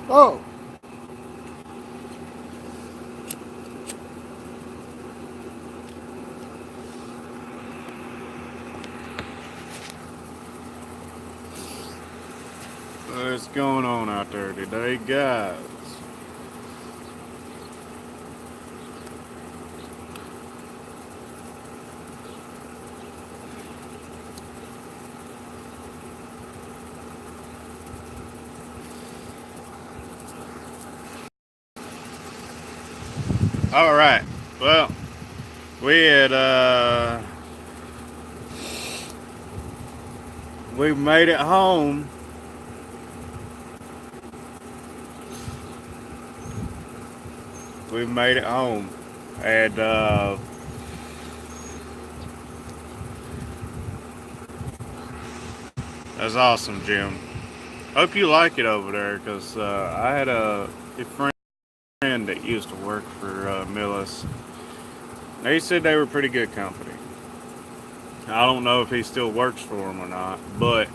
Oh, What's going on out there today, guys? All right. Well, we had we made it home. We made it home, and that's awesome, Jim. Hope you like it over there, cause I had a friend that used to work for Millis. They said they were pretty good company. I don't know if he still works for them or not, but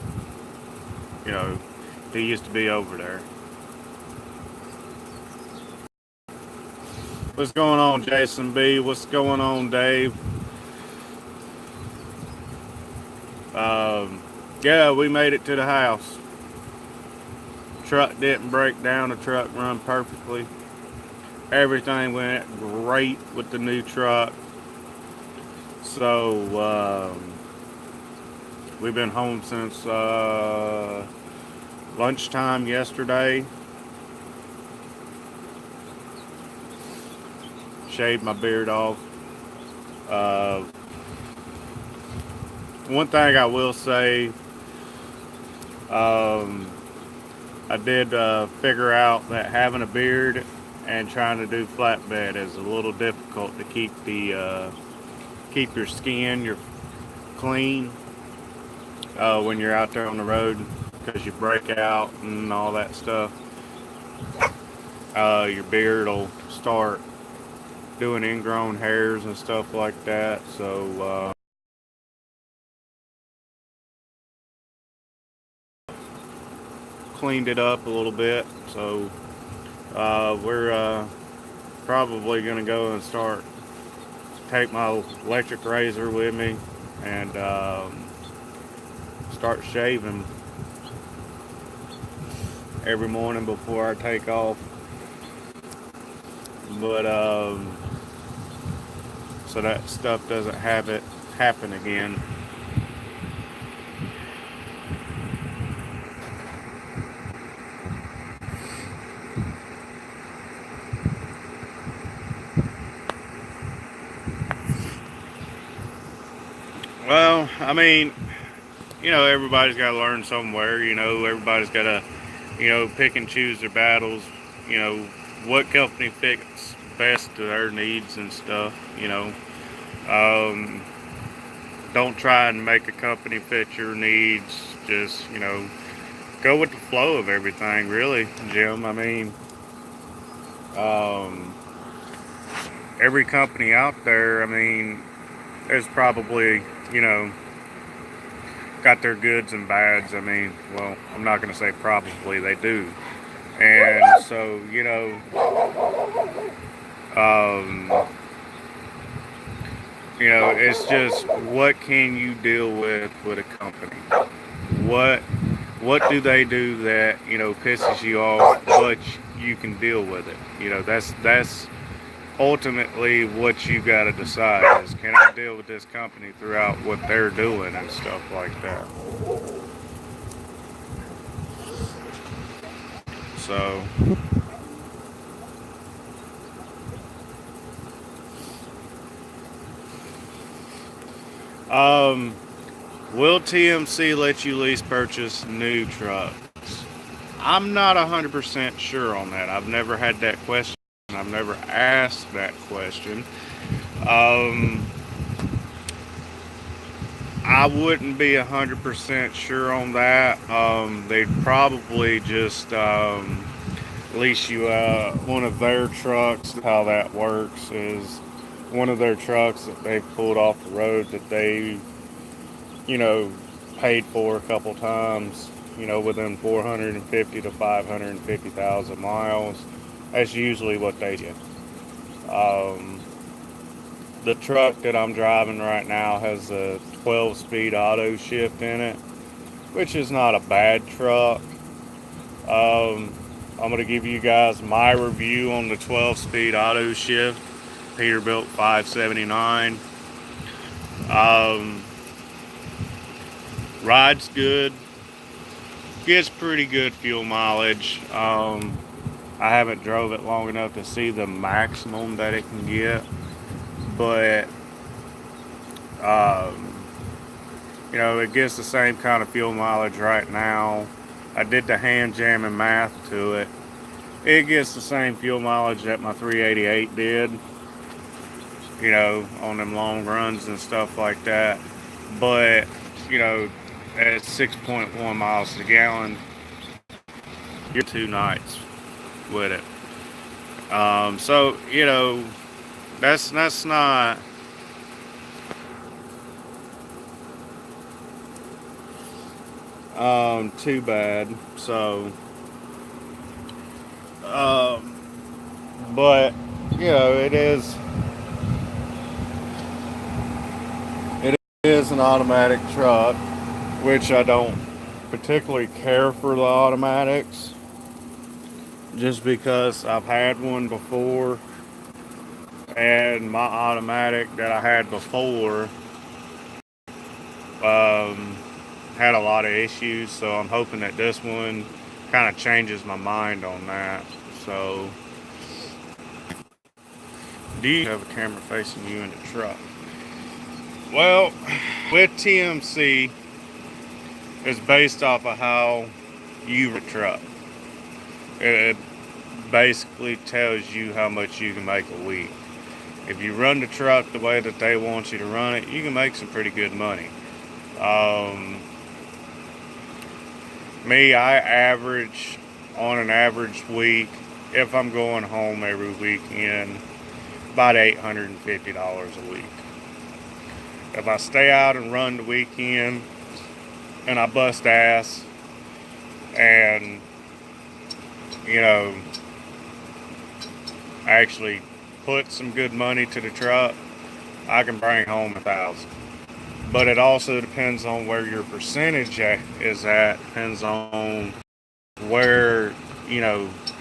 you know, he used to be over there. What's going on, Jason B? What's going on, Dave? Yeah, we made it to the house. Truck didn't break down. The truck run perfectly. Everything went great with the new truck. So we've been home since lunchtime yesterday. Shaved my beard off. Uh, One thing I will say, um, I did figure out that having a beard and trying to do flatbed is a little difficult to keep your skin clean when you're out there on the road because you break out and all that stuff. Your beard will start doing ingrown hairs and stuff like that. So cleaned it up a little bit. So we're probably gonna go and take my electric razor with me and start shaving every morning before I take off. But so that stuff doesn't have it happen again. Well, I mean, everybody's got to learn somewhere. Everybody's got to, pick and choose their battles. You know, what company fits best to their needs and stuff. Um, don't try and make a company fit your needs. Just, go with the flow of everything, really, Jim. I mean, um, every company out there, I mean, there's probably, got their goods and bads. I mean, well, I'm not going to say probably, they do. And so, um, it's just what can you deal with a company? What what do they do that pisses you off, but you can deal with it? That's ultimately what you got to decide is can I deal with this company throughout what they're doing and stuff like that. So um, will TMC let you lease purchase new trucks? I'm not 100% sure on that. I've never had that question. I've never asked that question. Um, I wouldn't be 100% sure on that. They'd probably just lease you one of their trucks. How that works is one of their trucks that they've pulled off the road that they, you know, paid for a couple times. within 450 to 550,000 miles. That's usually what they get. Um, the truck that I'm driving right now has a 12-speed auto shift in it, which is not a bad truck. I'm going to give you guys my review on the 12-speed auto shift Peterbilt 579. Rides good, gets pretty good fuel mileage. I haven't drove it long enough to see the maximum that it can get, but it gets the same kind of fuel mileage right now. I did the hand jamming math to it. It gets the same fuel mileage that my 388 did, on them long runs and stuff like that. But, at 6.1 miles a gallon, you're 2 nights with it. So, that's not too bad. So, but it is an automatic truck, which I don't particularly care for the automatics, just because I've had one before, and my automatic that I had before had a lot of issues, so I'm hoping that this one kind of changes my mind on that. So, do you have a camera facing you in the truck? Well, with TMC, it's based off of how you run the truck. It basically tells you how much you can make a week. If you run the truck the way that they want you to run it, you can make some pretty good money. I average, on an average week, if I'm going home every weekend, about $850 a week. If I stay out and run the weekend and I bust ass and, actually put some good money to the truck, I can bring home $1,000. But it also depends on where your percentage is at, depends on where,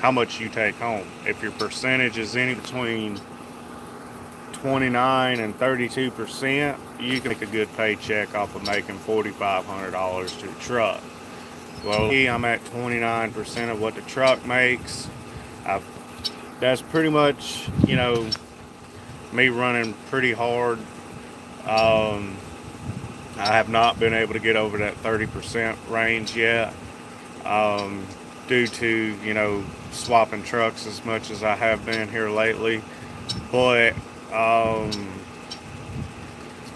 how much you take home. If your percentage is in between 29 and 32%, you can make a good paycheck off of making $4,500 to the truck. Well, I'm at 29% of what the truck makes. That's pretty much, me running pretty hard. I have not been able to get over that 30% range yet, due to, swapping trucks as much as I have been here lately. But,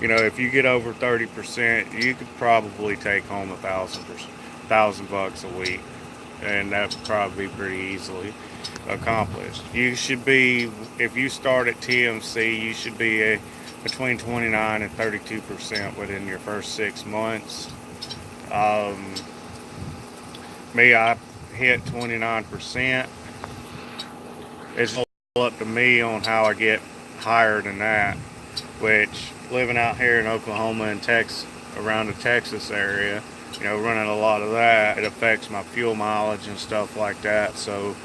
if you get over 30%, you could probably take home $1,000 a week, and that would probably be pretty easily accomplished. You should be, if you start at TMC, you should be between 29 and 32% within your first 6 months. I hit 29%. It's all up to me on how I get higher than that, which, living out here in Oklahoma and around the Texas area, running a lot of that, it affects my fuel mileage and stuff like that. So,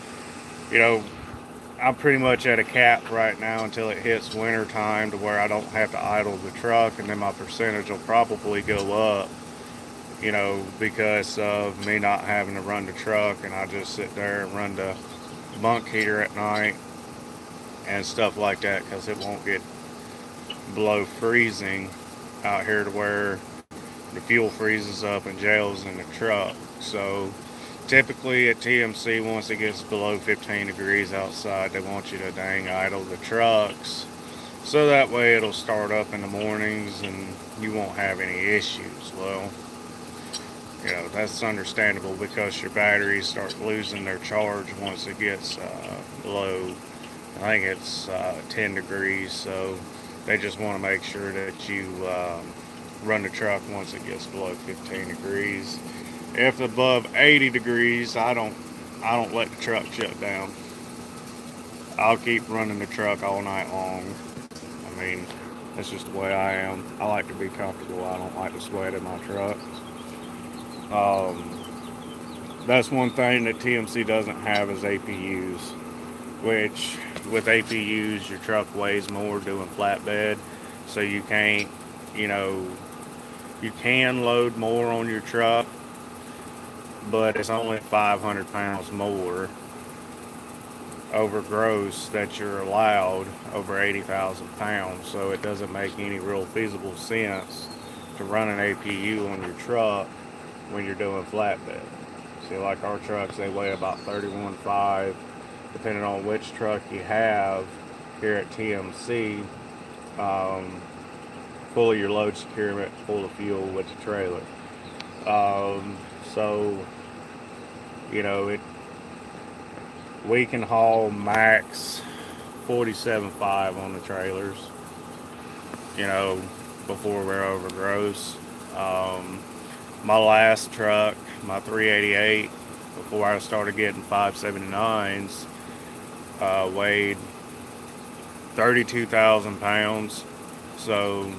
I'm pretty much at a cap right now until it hits winter time, to where I don't have to idle the truck, and then my percentage will probably go up, because of me not having to run the truck, and I just sit there and run the bunk heater at night and stuff like that, because it won't get below freezing out here, to where the fuel freezes up and jails in the truck. So typically at TMC, once it gets below 15 degrees outside, they want you to dang idle the trucks, so that way it'll start up in the mornings and you won't have any issues. Well, that's understandable, because your batteries start losing their charge once it gets below, I think it's 10 degrees. So they just want to make sure that you run the truck once it gets below 15 degrees. If above 80 degrees, I don't let the truck shut down. I'll keep running the truck all night long. I mean, that's just the way I am. I like to be comfortable. I don't like to sweat in my truck. Um, that's one thing that TMC doesn't have is APUs, which with APUs, your truck weighs more doing flatbed, so you can't, you know, you can load more on your truck, but it's only 500 pounds more over gross that you're allowed over 80,000 pounds. So it doesn't make any real feasible sense to run an APU on your truck when you're doing flatbed. See, like our trucks, they weigh about 31.5, depending on which truck you have here at TMC. Um, full of your load securement, full of fuel with the trailer. So, you know, we can haul max 47.5 on the trailers, you know, before we're over gross. My last truck, my 388, before I started getting 579s, weighed 32,000 pounds. So,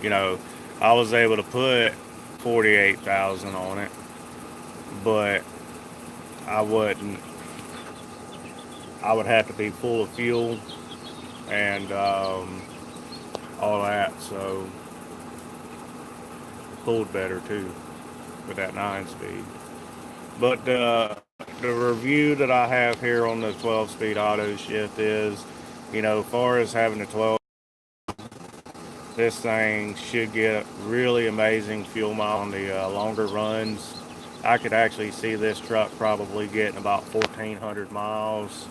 you know, I was able to put 48,000 on it, but I wouldn't. I would have to be full of fuel and all that. So pulled better too with that 9-speed. But the review that I have here on the 12-speed auto shift is, you know, as far as having a 12, this thing should get really amazing fuel mile on the longer runs. I could actually see this truck probably getting about 1,400 miles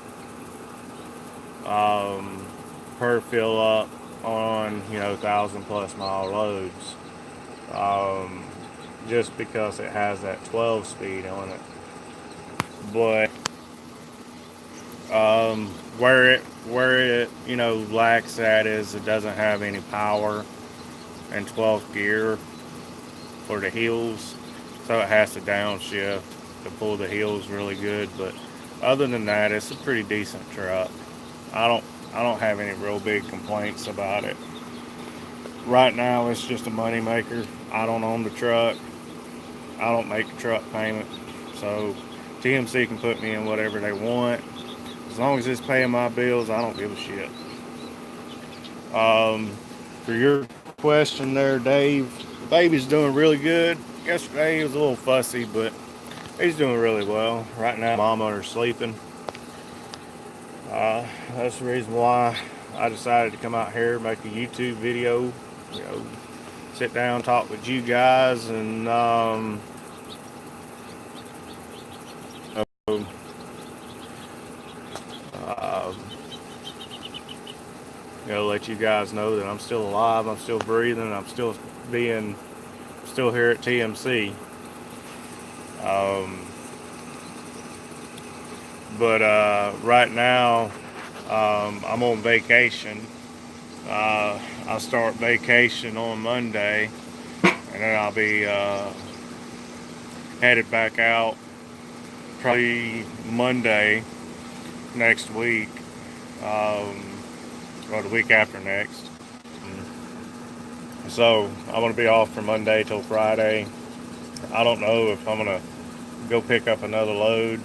per fill up on, you know, 1,000+ mile loads, just because it has that 12 speed on it. But where it you know lacks at is it doesn't have any power and 12th gear for the heels, so it has to downshift to pull the heels really good. But other than that, it's a pretty decent truck. I don't have any real big complaints about it. Right now, it's just a money maker. I don't own the truck. I don't make the truck payment, so TMC can put me in whatever they want. As long as it's paying my bills, I don't give a shit. For your question there, Dave, the baby's doing really good. Yesterday he was a little fussy, but he's doing really well. Right now, Mama are sleeping. That's the reason why I decided to come out here, make a YouTube video, you know, sit down, talk with you guys, and you know, let you guys know that I'm still alive, I'm still breathing, I'm still here at TMC. But right now, I'm on vacation. I start vacation on Monday, and then I'll be headed back out probably Monday next week, or the week after next. So I'm going to be off from Monday till Friday. I don't know if I'm going to go pick up another load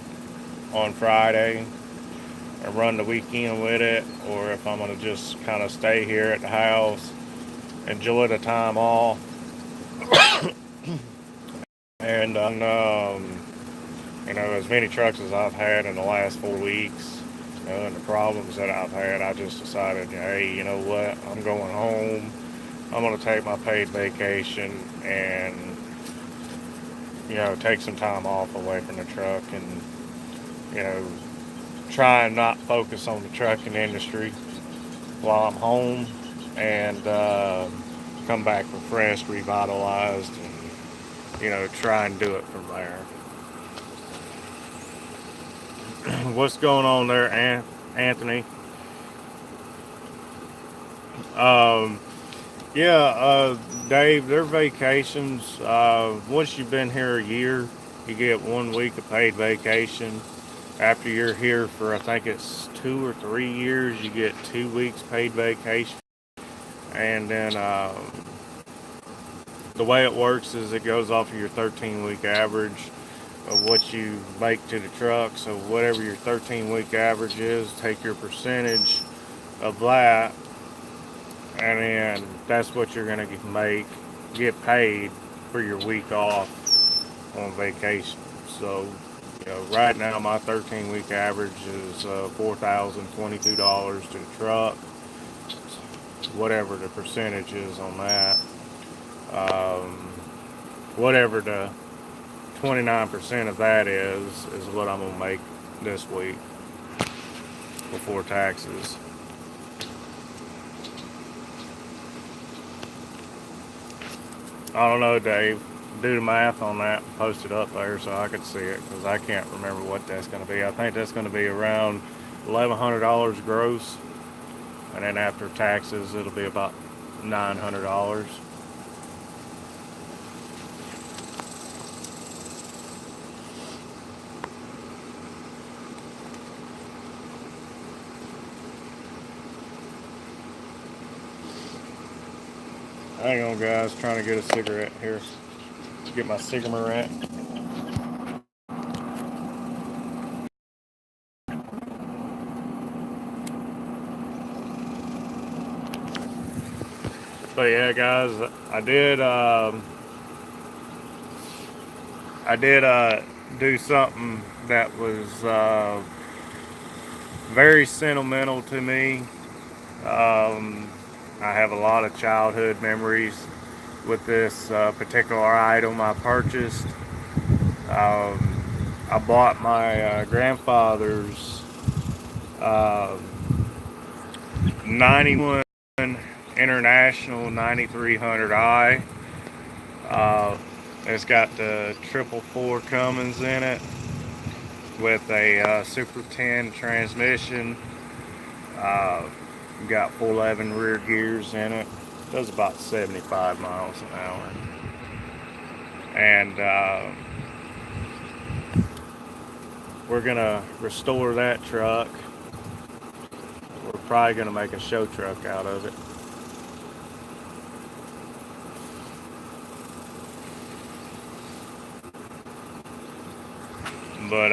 on Friday and run the weekend with it, or if I'm going to just kind of stay here at the house, enjoy the time off, and you know, as many trucks as I've had in the last 4 weeks, you know, and the problems that I've had, I just decided, hey, you know what, I'm going home. I'm going to take my paid vacation and, you know, take some time off away from the truck and, you know, try and not focus on the trucking industry while I'm home, and come back refreshed, revitalized, and, you know, try and do it from there. What's going on there, Anthony? Yeah, Dave, their vacations, once you've been here a year, you get 1 week of paid vacation. After you're here for, I think it's 2 or 3 years, you get 2 weeks paid vacation. And then the way it works is it goes off of your 13-week average of what you make to the truck. So whatever your 13-week average is, take your percentage of that, and then that's what you're gonna get paid for your week off on vacation. So, right now my 13-week average is $4,022 to the truck, whatever the percentage is on that. Um, Whatever the 29% of that is what I'm gonna make this week before taxes. I don't know, Dave. Do the math on that and post it up there so I can see it, because I can't remember what that's going to be. I think that's going to be around $1,100 gross, and then after taxes, it'll be about $900. Hang on, guys. Trying to get a cigarette here. Get my cigarette. But yeah, guys, I did do something that was very sentimental to me. Um, I have a lot of childhood memories with this particular item I purchased. I bought my grandfather's uh, 91 International 9300i. Uh, it's got the 444 Cummins in it with a Super 10 transmission. Uh, got 411 rear gears in it. Does about 75 miles an hour. And we're gonna restore that truck. We're probably gonna make a show truck out of it. But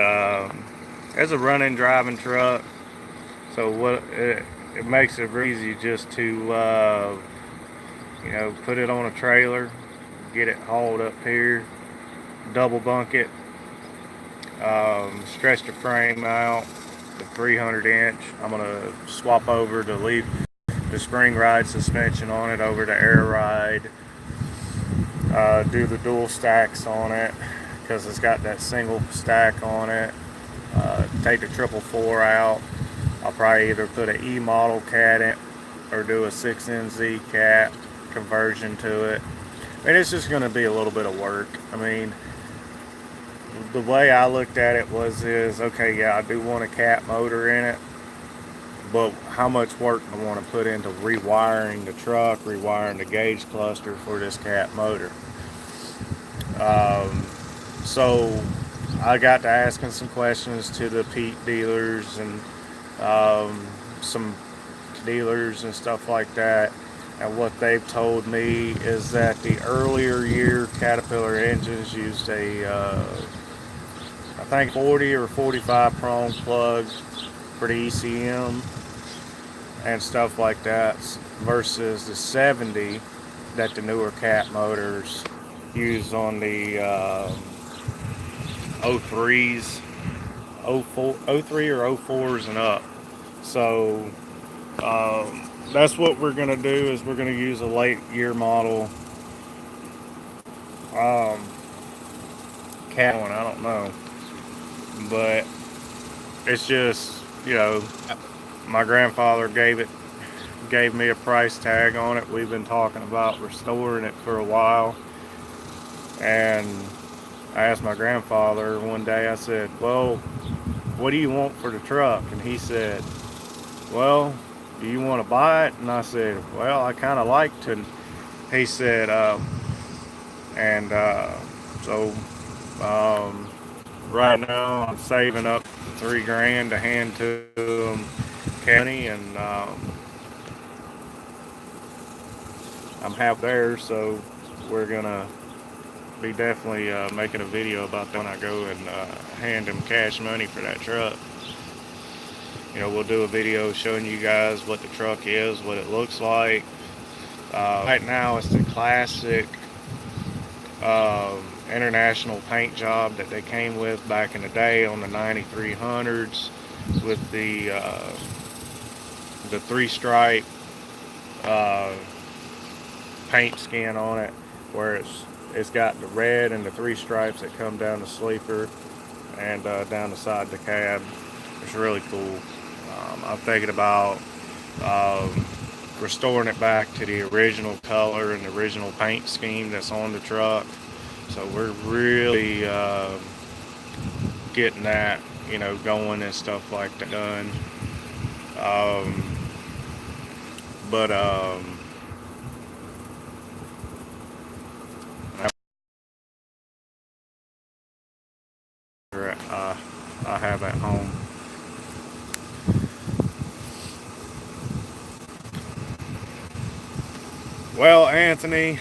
it's a running driving truck, so it makes it easy just to put it on a trailer, get it hauled up here, double bunk it, stretch the frame out, the 300 inch. I'm gonna swap over to leave the spring ride suspension on it over to air ride. Do the dual stacks on it because it's got that single stack on it. Take the 444 out. I'll probably either put an E model cat in or do a 6NZ cat conversion to it. And it's just going to be a little bit of work. I mean, the way I looked at it is okay, yeah, I do want a cat motor in it, but how much work do I want to put into rewiring the truck, rewiring the gauge cluster for this cat motor? So I got to asking some questions to the Pete dealers and some dealers and stuff like that. And what they've told me is that the earlier year Caterpillar engines used I think 40 or 45 prong plug for the ECM and stuff like that, versus the 70 that the newer cat motors use on the 03s, 04, 03 or 04s and up. So that's what we're going to do, is we're going to use a late year model cat one. I don't know, but it's just, my grandfather gave me a price tag on it. We've been talking about restoring it for a while, and I asked my grandfather one day, I said, well, what do you want for the truck? And he said, well, do you want to buy it? And I said, well, I kind of like to he said, and so right now I'm saving up 3 grand to hand to him, county, and I'm half there, so we're gonna be definitely making a video about that when I go and hand him cash money for that truck. You know, we'll do a video showing you guys what the truck is, what it looks like. Right now it's the classic international paint job that they came with back in the day on the 9300s with the 3-stripe paint skin on it, where it's got the red and the 3 stripes that come down the sleeper and down the side of the cab. It's really cool. I'm thinking about restoring it back to the original color and the original paint scheme that's on the truck. So we're really getting that, you know, going and stuff like that done. But I have at home. Well, Anthony,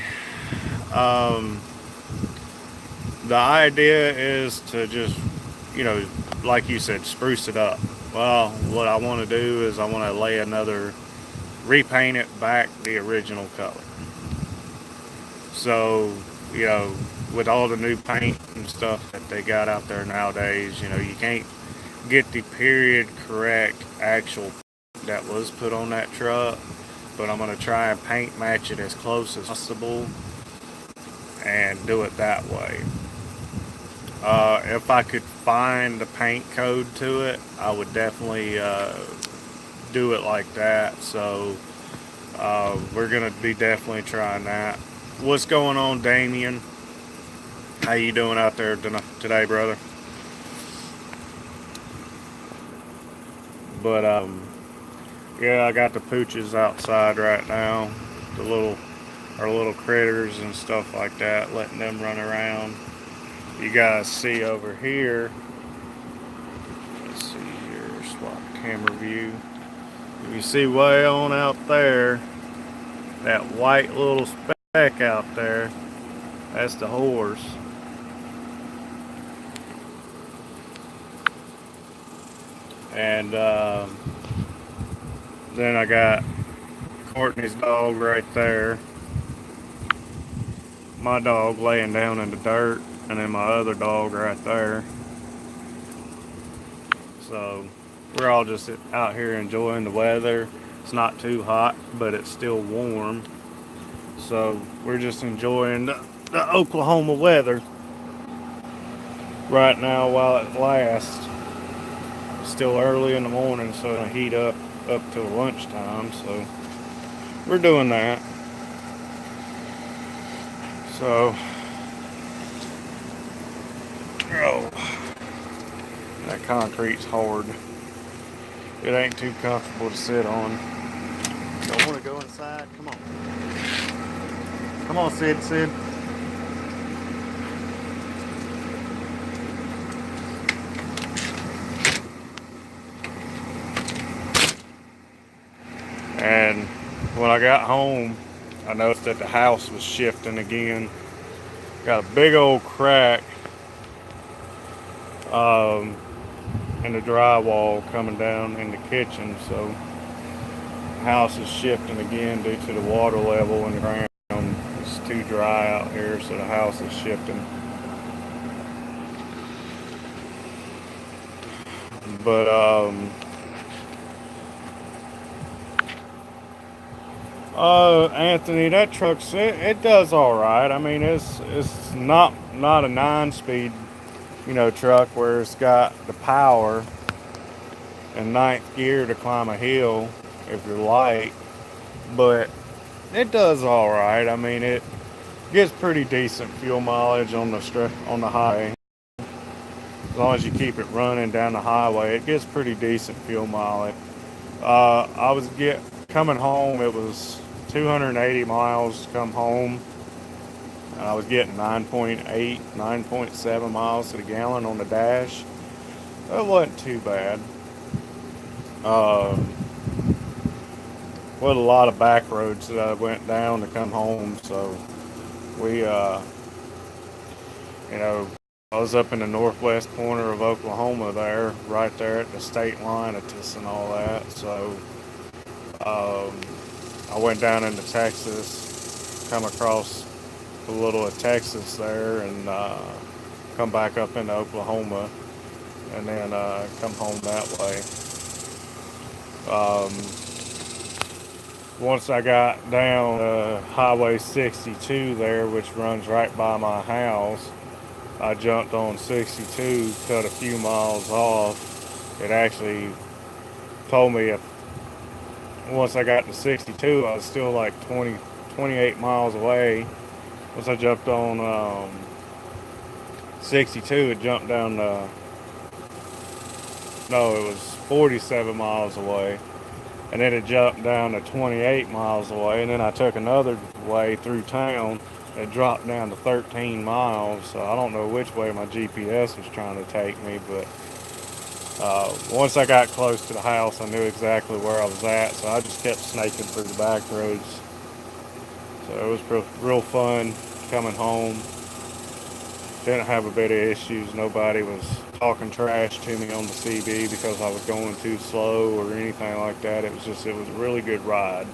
the idea is to just, you know, like you said, spruce it up. Well, what I want to do is I want to lay another, repaint it back the original color. So, you know, with all the new paint and stuff that they got out there nowadays, you know, you can't get the period correct actual that was put on that truck, but I'm going to try and paint match it as close as possible and do it that way. If I could find the paint code to it, I would definitely do it like that. So we're going to be definitely trying that. What's going on, Damien? How you doing out there today, brother? But yeah, I got the pooches outside right now, our little critters and stuff like that, letting them run around. You guys see over here, let's see here, swap camera view. You see way on out there, that white little speck out there, that's the horse. And then I got Courtney's dog right there. My dog laying down in the dirt, and then my other dog right there. So we're all just out here enjoying the weather. It's not too hot, but it's still warm. So we're just enjoying the Oklahoma weather right now while it lasts. Still early in the morning, so it'll heat up till lunchtime. So we're doing that. So, oh, that concrete's hard. It ain't too comfortable to sit on. Don't want to go inside? Come on. Come on, Sid. And when I got home, I noticed that the house was shifting again. Got a big old crack in the drywall coming down in the kitchen. So the house is shifting again due to the water level in the ground. It's too dry out here, so the house is shifting. But Anthony, that truck, it does all right. I mean, it's not a 9-speed, you know, truck where it's got the power in 9th gear to climb a hill if you're light, but it does all right. I mean, it gets pretty decent fuel mileage on the highway. As long as you keep it running down the highway, it gets pretty decent fuel mileage. I was coming home. It was 280 miles to come home. And I was getting 9.8, 9.7 miles to the gallon on the dash. That wasn't too bad. Um, with a lot of back roads that I went down to come home, so we, you know, I was up in the northwest corner of Oklahoma there, right there at the state line of this and all that. So um, I went down into Texas, come across a little of Texas there, and come back up into Oklahoma, and then come home that way. Um, Once I got down Highway 62 there, which runs right by my house, I jumped on 62, cut a few miles off. It actually told me if once I got to 62, I was still like 20, 28 miles away. Once I jumped on 62, it jumped down to, no, it was 47 miles away. And then it jumped down to 28 miles away. And then I took another way through town. It dropped down to 13 miles. So I don't know which way my GPS was trying to take me, but once I got close to the house, I knew exactly where I was at. So I just kept snaking through the back roads. So it was real fun coming home. Didn't have a bit of issues. Nobody was talking trash to me on the CB because I was going too slow or anything like that. It was a really good ride.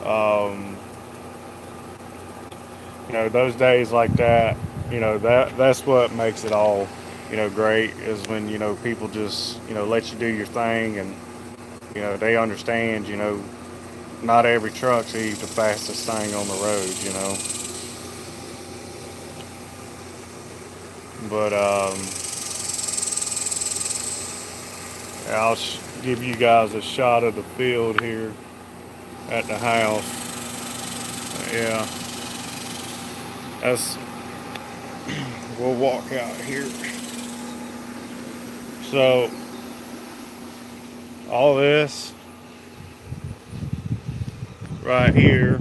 Um, those days like that, that's what makes it all, great, is when, people just, let you do your thing, and, they understand, not every truck's the fastest thing on the road. But I'll give you guys a shot of the field here at the house. Yeah, we'll walk out here. So all this right here,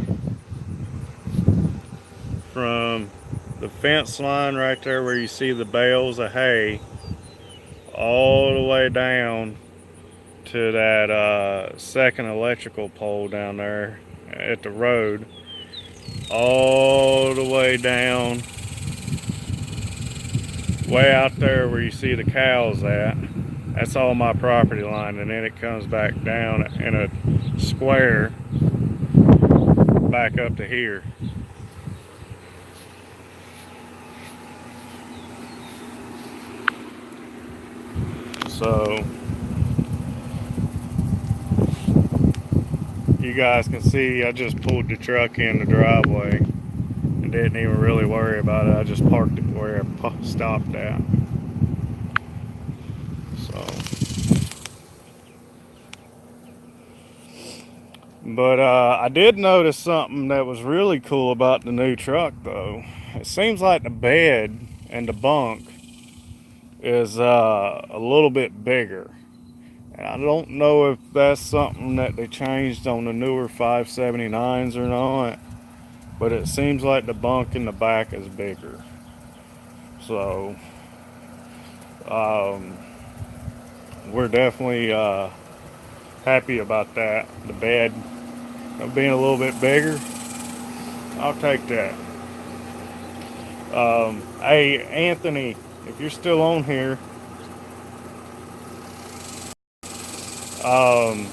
from the fence line right there where you see the bales of hay, all the way down to that second electrical pole down there at the road, all the way down, way out there where you see the cows at. That's all my property line, and then it comes back down in a square back up to here. So you guys can see I just pulled the truck in the driveway and didn't even really worry about it. I just parked it where it stopped at. So, but I did notice something that was really cool about the new truck, though. It seems like the bed and the bunk is a little bit bigger. And I don't know if that's something that they changed on the newer 579s or not, but it seems like the bunk in the back is bigger. So we're definitely happy about that. The bed being a little bit bigger, I'll take that. Hey, Anthony, if you're still on here, I'm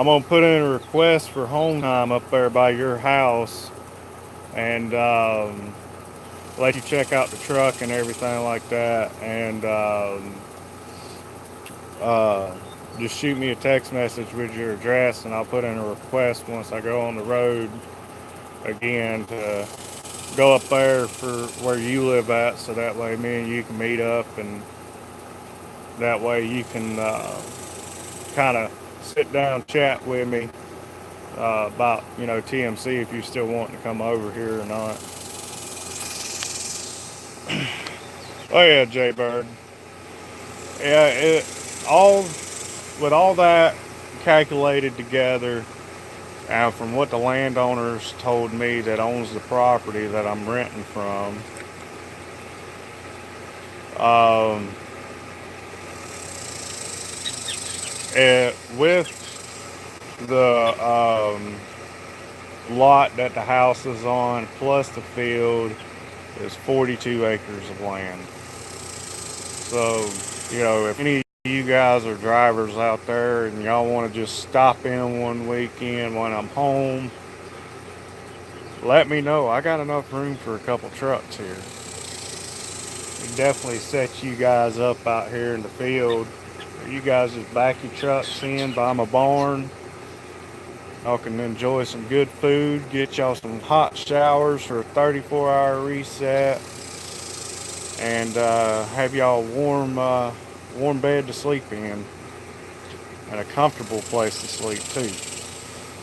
gonna put in a request for home time up there by your house, and let you check out the truck and everything like that, and just shoot me a text message with your address, and I'll put in a request once I go on the road again to go up there for where you live at, so that way me and you can meet up, and that way you can kind of sit down, chat with me about, TMC, if you still want to come over here or not. Oh yeah, Jay Bird. Yeah, with all that calculated together, Now, from what the landowners told me that owns the property that I'm renting from, um, with the lot that the house is on plus the field is 42 acres of land. So, if any of you guys are drivers out there and y'all want to just stop in one weekend when I'm home, let me know. I got enough room for a couple trucks here. We definitely set you guys up out here in the field. You guys just back your trucks in by my barn. Y'all can enjoy some good food, get y'all some hot showers for a 34-hour reset, and have y'all warm bed to sleep in, and a comfortable place to sleep too.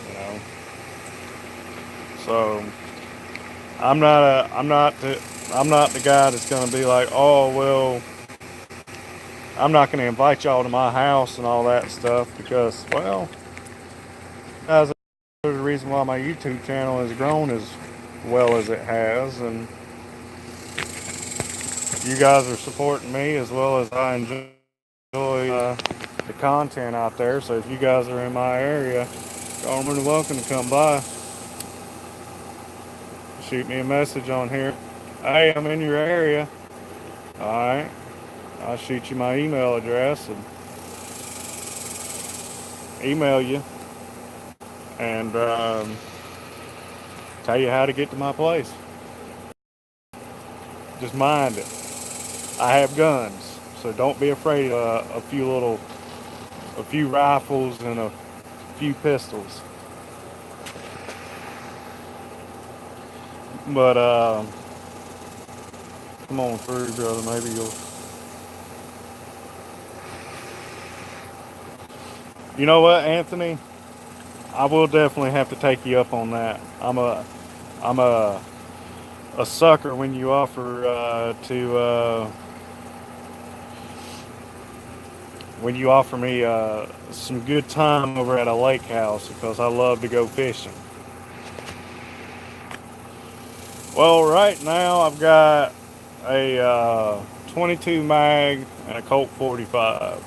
You know. So I'm not the guy that's going to be like, oh well, I'm not going to invite y'all to my house and all that stuff because, well, that's the reason why my YouTube channel has grown as well as it has, and you guys are supporting me as well as I enjoy the content out there. So if you guys are in my area, you're more than welcome to come by. Shoot me a message on here. Hey, I'm in your area. All right. I'll shoot you my email address and email you and tell you how to get to my place. Just mind it. I have guns, so don't be afraid of a few rifles and a few pistols. But come on through, brother. Maybe you'll. You know what, Anthony? I will definitely have to take you up on that. I'm a sucker when you offer when you offer me some good time over at a lake house because I love to go fishing. Well, right now I've got a 22 mag and a Colt 45.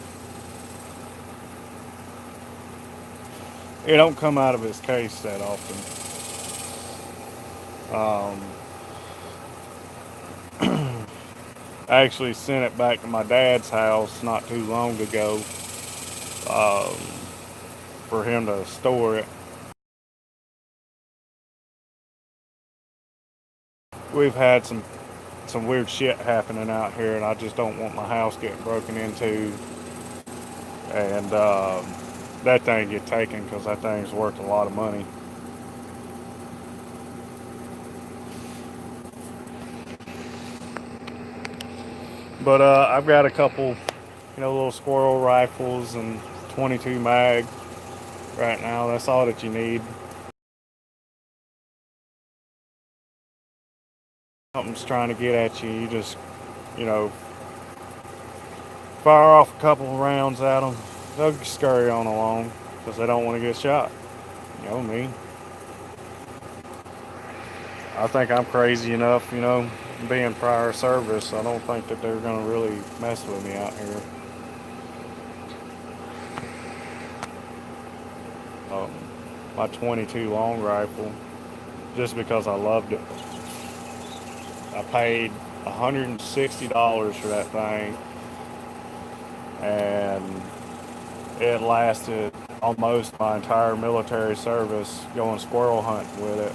It don't come out of its case that often. I actually sent it back to my dad's house not too long ago um, for him to store it. We've had some weird shit happening out here, and I just don't want my house getting broken into, and that thing get taken because that thing's worth a lot of money. But I've got a couple, little squirrel rifles and 22 mag right now. That's all that you need. Something's trying to get at you. You just, you know, fire off a couple of rounds at them. They'll scurry on along because they don't want to get shot. You know me. I think I'm crazy enough, being prior service. I don't think that they're going to really mess with me out here. My 22 long rifle, just because I loved it. I paid $160 for that thing, and it lasted almost my entire military service going squirrel hunting with it.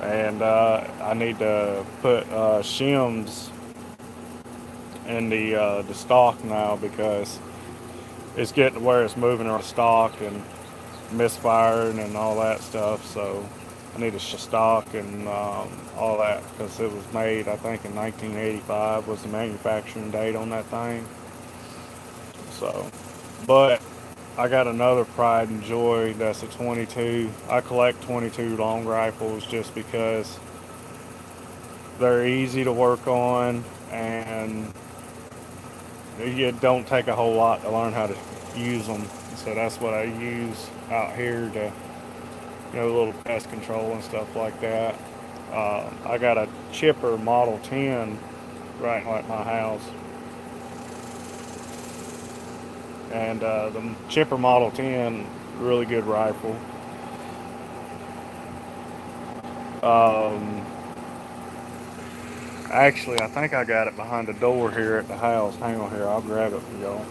And I need to put shims in the stock now because it's getting to where it's moving around stock and misfiring and all that stuff. So I need a stock and all that because it was made, I think, in 1985 was the manufacturing date on that thing. So, but I got another pride and joy that's a 22. I collect 22 long rifles just because they're easy to work on and it don't take a whole lot to learn how to use them. So that's what I use out here to a little pest control and stuff like that. I got a chipper Model 10 right at my house, and the chipper Model 10, really good rifle. Um, Actually, I think I got it behind the door here at the house. Hang on here, I'll grab it for y'all.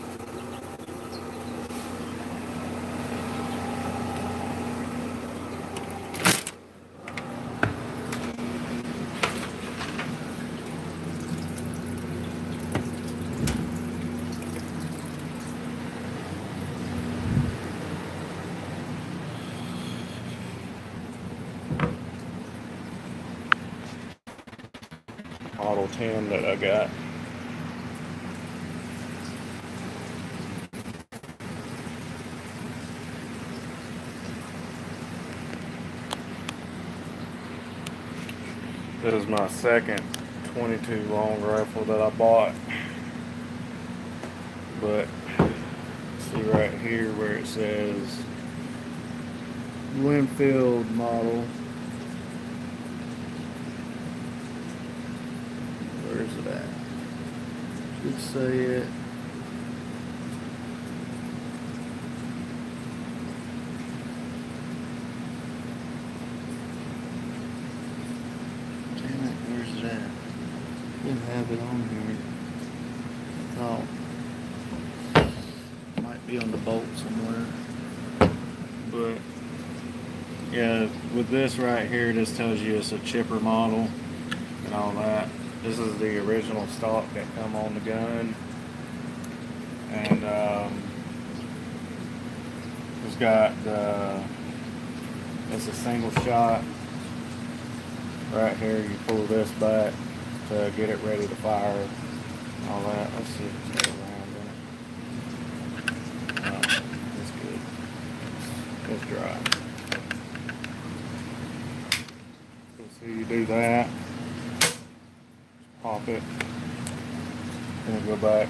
Model 10 that I got. This is my second 22 long rifle that I bought. But see right here where it says Linfield model. Where's it at? Should say it. Damn it, where's it at? Didn't have it on here. I thought it might be on the bolt somewhere. But yeah, with this right here, this tells you it's a chipper model and all that. This is the original stock that come on the gun, and it's got it's a single shot. Right here, you pull this back to get it ready to fire. All that. Let's see if it's got around in it. No, it's good. It's dry. So you do that. Pop it. Then go back.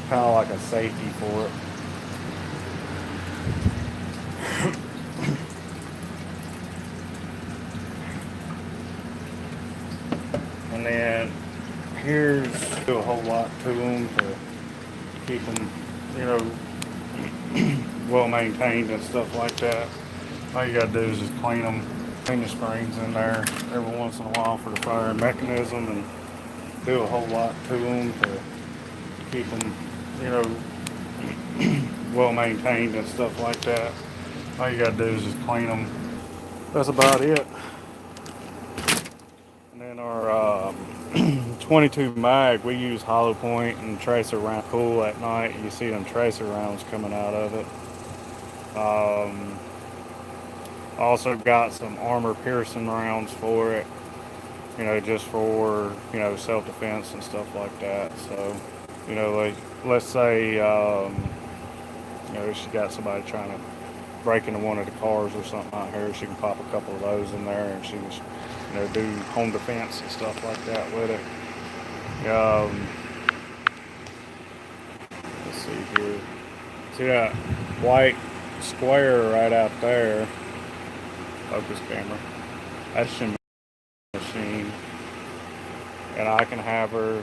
Kind of like a safety for it. And then here's do a whole lot to them to keep them, well maintained and stuff like that. All you gotta do is just clean them, clean the springs in there every once in a while for the firing mechanism, and do a whole lot to them to keep them, well maintained and stuff like that. All you gotta do is just clean them. That's about it. And then our 22 mag, we use hollow point and tracer round. Cool at night, you see them tracer rounds coming out of it. Also got some armor piercing rounds for it, just for self-defense and stuff like that. So like, let's say she got somebody trying to break into one of the cars or something out here, she can pop a couple of those in there, and she can do home defense and stuff like that with it. Let's see here. See that white square right out there? Focus camera. That's your machine. And I can have her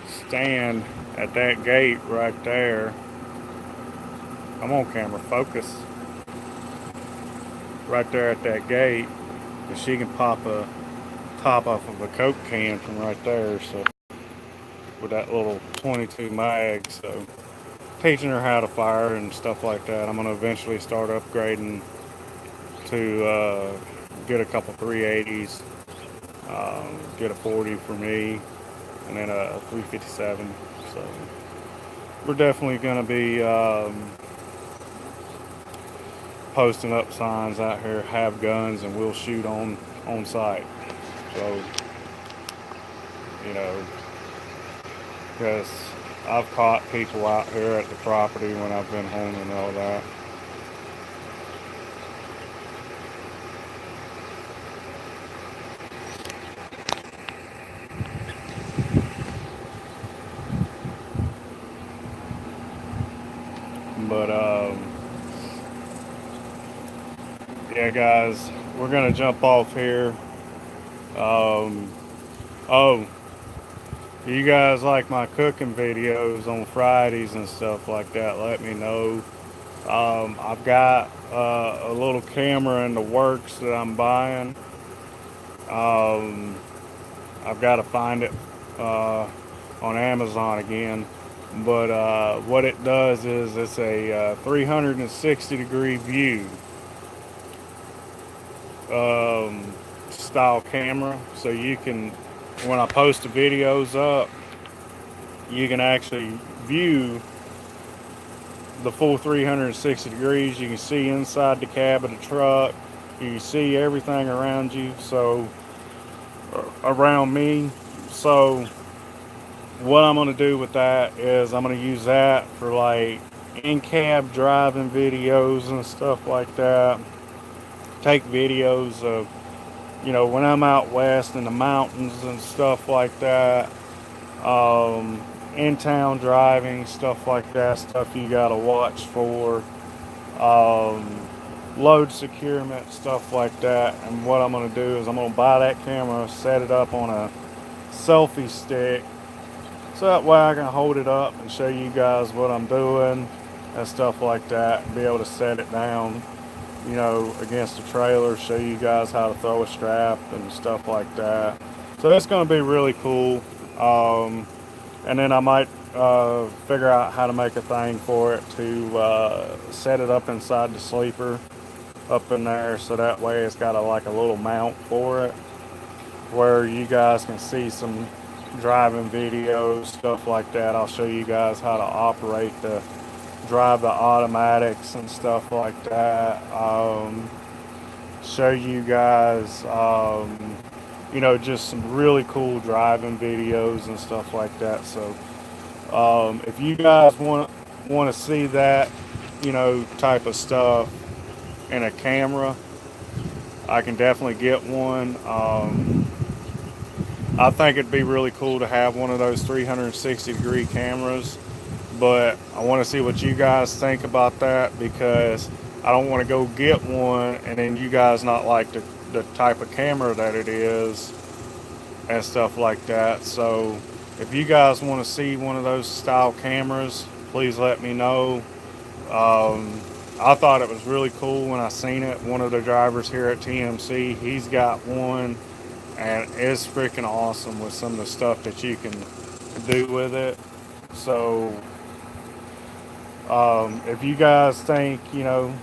stand at that gate right there. Come on, camera, focus. Right there at that gate. And she can pop a top off of a Coke can from right there. So with that little 22 mag. So teaching her how to fire and stuff like that. I'm going to eventually start upgrading to get a couple 380s, get a 40 for me, and then a 357. So we're definitely going to be posting up signs out here, have guns, and we'll shoot on site. So because I've caught people out here at the property when I've been home and all that. But yeah, guys, we're gonna jump off here. Oh, you guys like my cooking videos on Fridays and stuff like that? Let me know. I've got a little camera in the works that I'm buying. Um, I've got to find it on Amazon again. But what it does is it's a 360-degree view um, style camera. So you can, when I post the videos up, you can actually view the full 360 degrees. You can see inside the cab of the truck. You can see everything around you. So around me. So what I'm going to do with that is I'm going to use that for like in-cab driving videos and stuff like that. Take videos of, when I'm out west in the mountains and stuff like that. In-town driving, stuff like that, stuff you got to watch for. Load securement, stuff like that. And what I'm going to do is I'm going to buy that camera, set it up on a selfie stick, so that way I can hold it up and show you guys what I'm doing and stuff like that, and be able to set it down, against the trailer, show you guys how to throw a strap and stuff like that. So that's going to be really cool. And then I might figure out how to make a thing for it to set it up inside the sleeper up in there, so that way it's got like a little mount for it where you guys can see some driving videos, stuff like that. I'll show you guys how to operate drive the automatics and stuff like that. Show you guys just some really cool driving videos and stuff like that. So if you guys want to see that type of stuff in a camera, I can definitely get one. I think it'd be really cool to have one of those 360 degree cameras, but I want to see what you guys think about that, because I don't want to go get one and then you guys not like the type of camera that it is and stuff like that. So if you guys want to see one of those style cameras, please let me know. I thought it was really cool when I seen it. One of the drivers here at TMC, he's got one, and it's freaking awesome with some of the stuff that you can do with it. So if you guys think, doing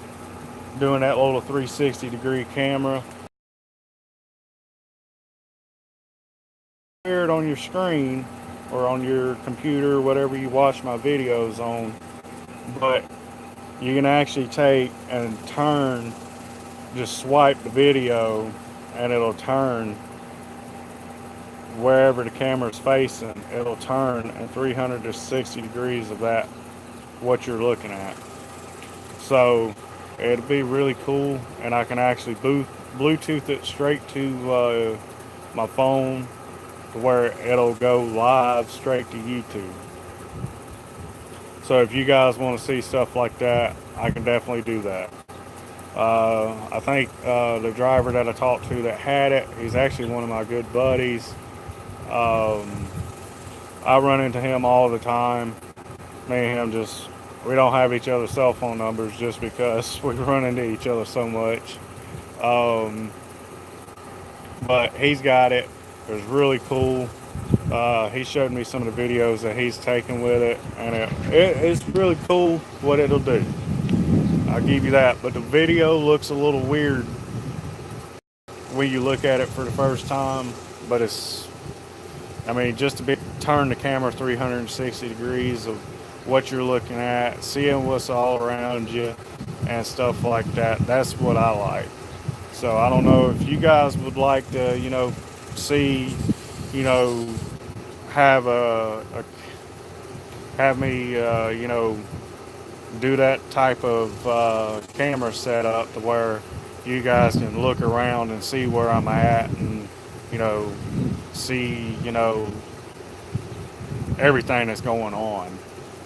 that little 360 degree camera, hear it on your screen or on your computer, whatever you watch my videos on, but you can actually take and turn, just swipe the video and it'll turn wherever the camera's facing. It'll turn in 360 degrees of that, what you're looking at. So it'll be really cool, and I can actually Bluetooth it straight to my phone, to where it'll go live straight to YouTube. So if you guys want to see stuff like that, I can definitely do that. I think the driver that I talked to that had it, he's actually one of my good buddies. I run into him all the time. Me and him we don't have each other's cell phone numbers just because we run into each other so much. But he's got it. It was really cool. He showed me some of the videos that he's taken with it, and it's really cool what it'll do. I'll give you that. But the video looks a little weird when you look at it for the first time. But just to turn the camera 360 degrees of what you're looking at, seeing what's all around you and stuff like that, that's what I like. So I don't know if you guys would like to, see, have have me, do that type of camera setup to where you guys can look around and see where I'm at, and see everything that's going on.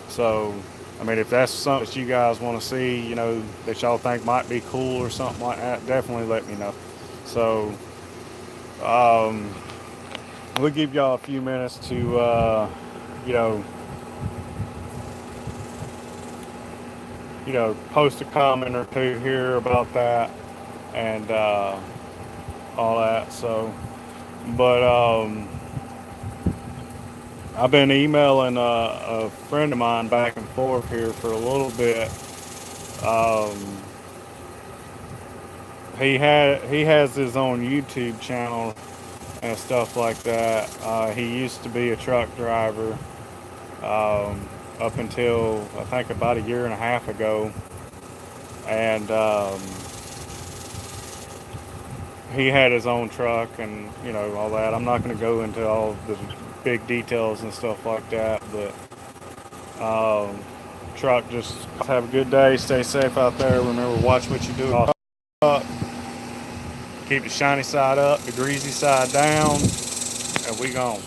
So I mean, if that's something that you guys want to see, that y'all think might be cool or something like that, definitely let me know. So, um, we'll give y'all a few minutes to, you know, post a comment or two here about that and all that. So, but I've been emailing a friend of mine back and forth here for a little bit. Um, he has his own YouTube channel and stuff like that. He used to be a truck driver up until I think about a year and a half ago, and he had his own truck and all that. I'm not going to go into all the big details and stuff like that, but truck, just have a good day, stay safe out there, remember, watch what you do up, keep the shiny side up, the greasy side down, and we gone.